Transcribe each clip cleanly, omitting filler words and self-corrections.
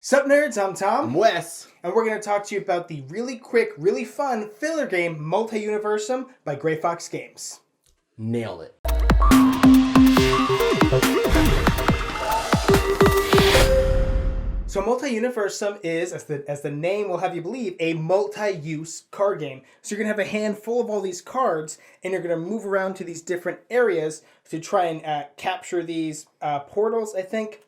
Sup nerds, I'm Tom. I'm Wes. And we're going to talk to you about the really quick, really fun filler game Multiuniversum by Grey Fox Games. Nailed it. So Multiuniversum is, as the name will have you believe, a multi-use card game. So you're going to have a handful of all these cards, and you're going to move around to these different areas to try and capture these portals, I think.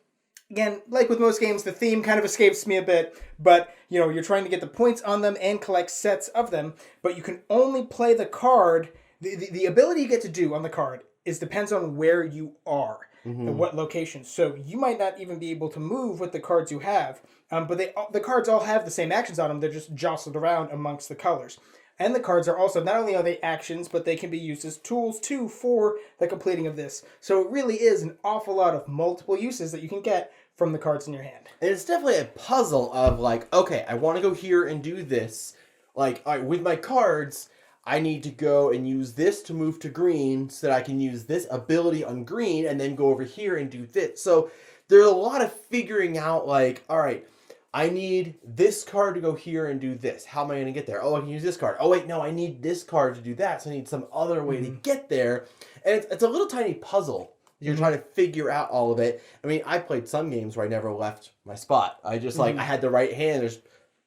Again, like with most games, the theme kind of escapes me a bit, but you're trying to get the points on them and collect sets of them, but you can only play the card. The ability you get to do on the card depends on where you are and what location. So you might not even be able to move with the cards you have, but the cards all have the same actions on them. They're just jostled around amongst the colors. And the cards are also, not only are they actions, but they can be used as tools too for the completing of this. So it really is an awful lot of multiple uses that you can get from the cards in your hand. And it's definitely a puzzle of like, okay, I want to go here and do this. Like, all right, with my cards, I need to go and use this to move to green so that I can use this ability on green and then go over here and do this. So there's a lot of figuring out like, all right, I need this card to go here and do this. How am I going to get there? Oh, I can use this card. Oh, wait, no, I need this card to do that. So I need some other way to get there. And it's a little tiny puzzle. You're trying to figure out all of it. I mean, I played some games where I never left my spot. I just, I had the right hand.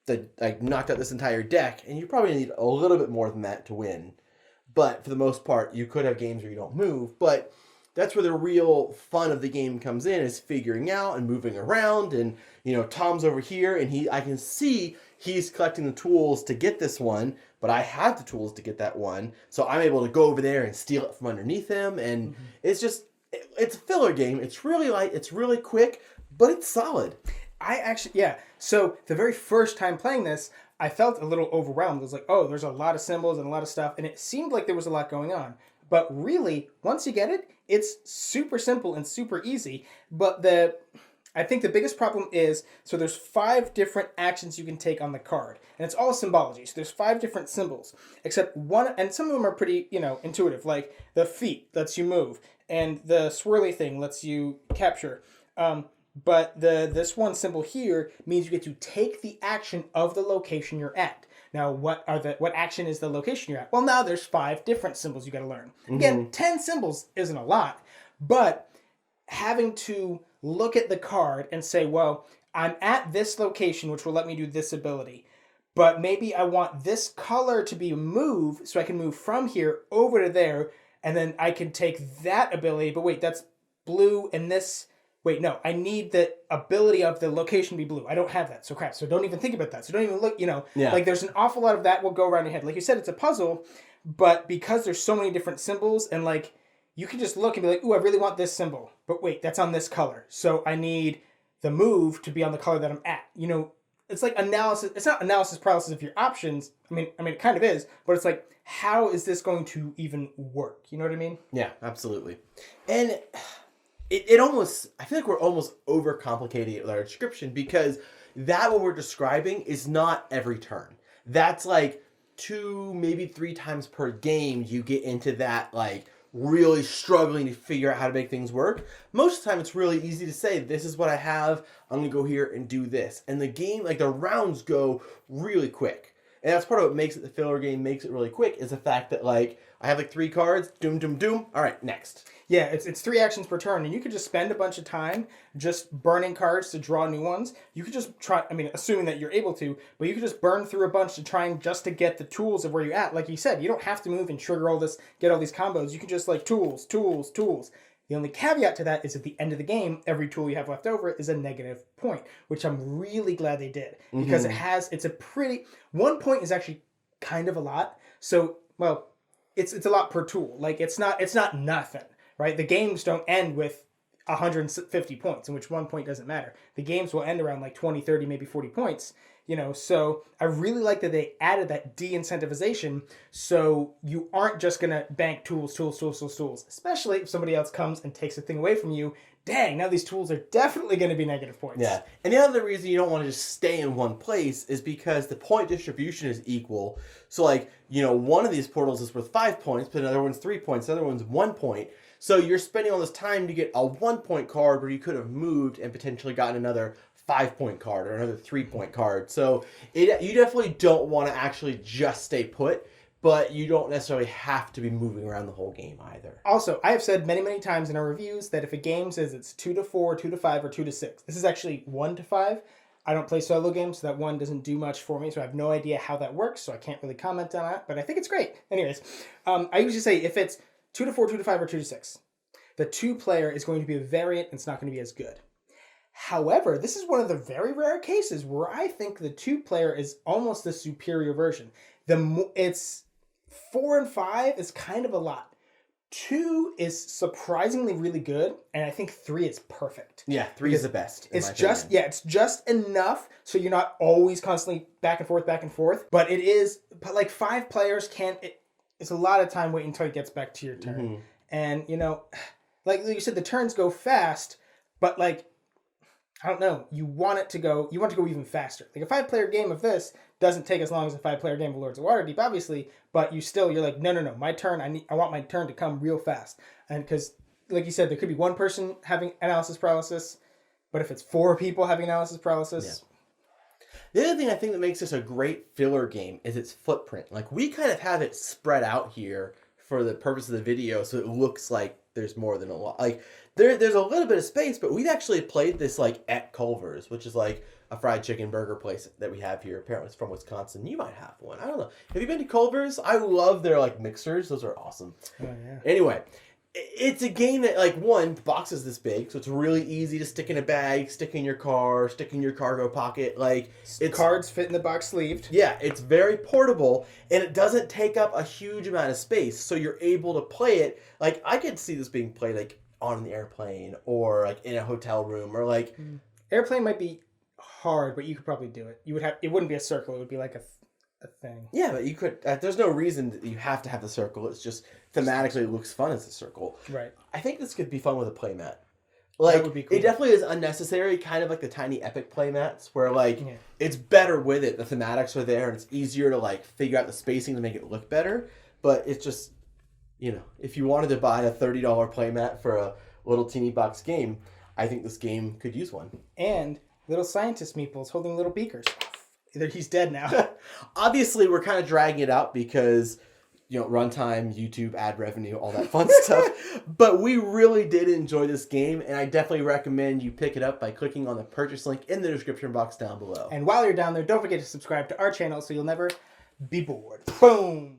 I knocked out this entire deck. And you probably need a little bit more than that to win. But for the most part, you could have games where you don't move. But that's where the real fun of the game comes in, is figuring out and moving around. And, Tom's over here, and I can see he's collecting the tools to get this one, but I have the tools to get that one. So I'm able to go over there and steal it from underneath him. And it's just... It's a filler game. It's really light. It's really quick, but it's solid. So the very first time playing this, I felt a little overwhelmed. I was like, oh, there's a lot of symbols and a lot of stuff, and it seemed like there was a lot going on. But really, once you get it, it's super simple and super easy. But I think the biggest problem is, so there's 5 different actions you can take on the card. And it's all symbology. So there's 5 different symbols. Except one, and some of them are pretty, intuitive. Like the feet lets you move. And the swirly thing lets you capture. But this one symbol here means you get to take the action of the location you're at. Now, what action is the location you're at? Well, now there's 5 different symbols you got to learn. Again, 10 symbols isn't a lot, but having to look at the card and say, well, I'm at this location, which will let me do this ability, but maybe I want this color to be moved so I can move from here over to there, and then I can take that ability, but wait, that's blue, and this... Wait, no, I need the ability of the location to be blue. I don't have that, so crap. So don't even think about that. So don't even look, Like there's an awful lot of that will go around your head. Like you said, it's a puzzle, but because there's so many different symbols, and like, you can just look and be like, ooh, I really want this symbol. But wait, that's on this color. So I need the move to be on the color that I'm at. It's like analysis. It's not analysis paralysis of your options. I mean, it kind of is, but it's like, how is this going to even work? You know what I mean? Yeah, absolutely. And it almost, I feel like we're almost overcomplicating it with our description, because what we're describing is not every turn. That's like 2, maybe 3 times per game you get into that, like, really struggling to figure out how to make things work. Most of the time it's really easy to say, this is what I have, I'm going to go here and do this. And the game, like the rounds go really quick. And that's part of what makes it the filler game, makes it really quick, is the fact that like, I have like 3 cards, doom, doom, doom, all right, next. Yeah, it's 3 actions per turn, and you could just spend a bunch of time just burning cards to draw new ones. You could just try, assuming that you're able to, but you could just burn through a bunch to try and just to get the tools of where you're at. Like you said, you don't have to move and trigger all this, get all these combos. You can just like tools, tools, tools. The only caveat to that is at the end of the game, every tool you have left over is a negative point, which I'm really glad they did, because it's a pretty, 1 point is actually kind of a lot. So, well, it's a lot per tool. Like it's not nothing. Right? The games don't end with 150 points, in which 1 point doesn't matter. The games will end around like 20, 30, maybe 40 points. So I really like that they added that de-incentivization, so you aren't just going to bank tools, especially if somebody else comes and takes the thing away from you. Dang, now these tools are definitely going to be negative points. Yeah, and the other reason you don't want to just stay in one place is because the point distribution is equal. So like, one of these portals is worth 5 points, but another one's 3 points, another one's 1 point. So you're spending all this time to get a 1 point card where you could have moved and potentially gotten another 5-point card or another 3-point card. So you definitely don't want to actually just stay put, but you don't necessarily have to be moving around the whole game either. Also, I have said many, many times in our reviews that if a game says it's 2 to 4, 2 to 5, or 2 to 6, this is actually 1 to 5. I don't play solo games, so that one doesn't do much for me, so I have no idea how that works, so I can't really comment on that, but I think it's great. Anyways, I usually say if it's 2 to 4, 2 to 5, or 2 to 6, the 2-player is going to be a variant and it's not going to be as good. However, this is one of the very rare cases where I think the 2-player is almost the superior version. It's 4 and 5 is kind of a lot. 2 is surprisingly really good, and I think 3 is perfect. Yeah, 3 is the best. It's just enough so you're not always constantly back and forth. But it is, like 5 players can't. It's a lot of time waiting until it gets back to your turn, Mm-hmm. and like you said, the turns go fast, but like, I don't know. You want to go even faster. Like a 5-player game of this doesn't take as long as a 5-player game of Lords of Waterdeep, obviously, but you're like, no, my turn. I want my turn to come real fast. And because, like you said, there could be one person having analysis paralysis, but if it's 4 people having analysis paralysis. Yeah. The other thing I think that makes this a great filler game is its footprint. Like, we kind of have it spread out here for the purpose of the video, so it looks like there's more than a lot. Like, there's a little bit of space, but we've actually played this, like, at Culver's, which is, like, a fried chicken burger place that we have here. Apparently it's from Wisconsin. You might have one. I don't know. Have you been to Culver's? I love their, like, mixers. Those are awesome. Oh, yeah. Anyway, it's a game that, like, one, the box is this big, so it's really easy to stick in a bag, stick in your car, stick in your cargo pocket. Like, Cards fit in the box sleeved. Yeah, it's very portable, and it doesn't take up a huge amount of space, so you're able to play it. Like, I could see this being played, like, on the airplane, or, like, in a hotel room, or, like... Airplane might be hard, but you could probably do it. It wouldn't be a circle, it would be like a thing. Yeah, but you could... there's no reason that you have to have the circle. It's just thematically it looks fun as a circle. Right. I think this could be fun with a playmat. Like, That would be cool. It definitely is unnecessary, kind of like the tiny epic playmats, where, like, it's better with it. The thematics are there, and it's easier to, like, figure out the spacing to make it look better. But it's just, if you wanted to buy a $30 playmat for a little teeny box game, I think this game could use one. And little scientist meeples holding little beakers. He's dead now. Obviously, we're kind of dragging it out because, runtime, YouTube, ad revenue, all that fun stuff. But we really did enjoy this game, and I definitely recommend you pick it up by clicking on the purchase link in the description box down below. And while you're down there, don't forget to subscribe to our channel so you'll never be bored. Boom!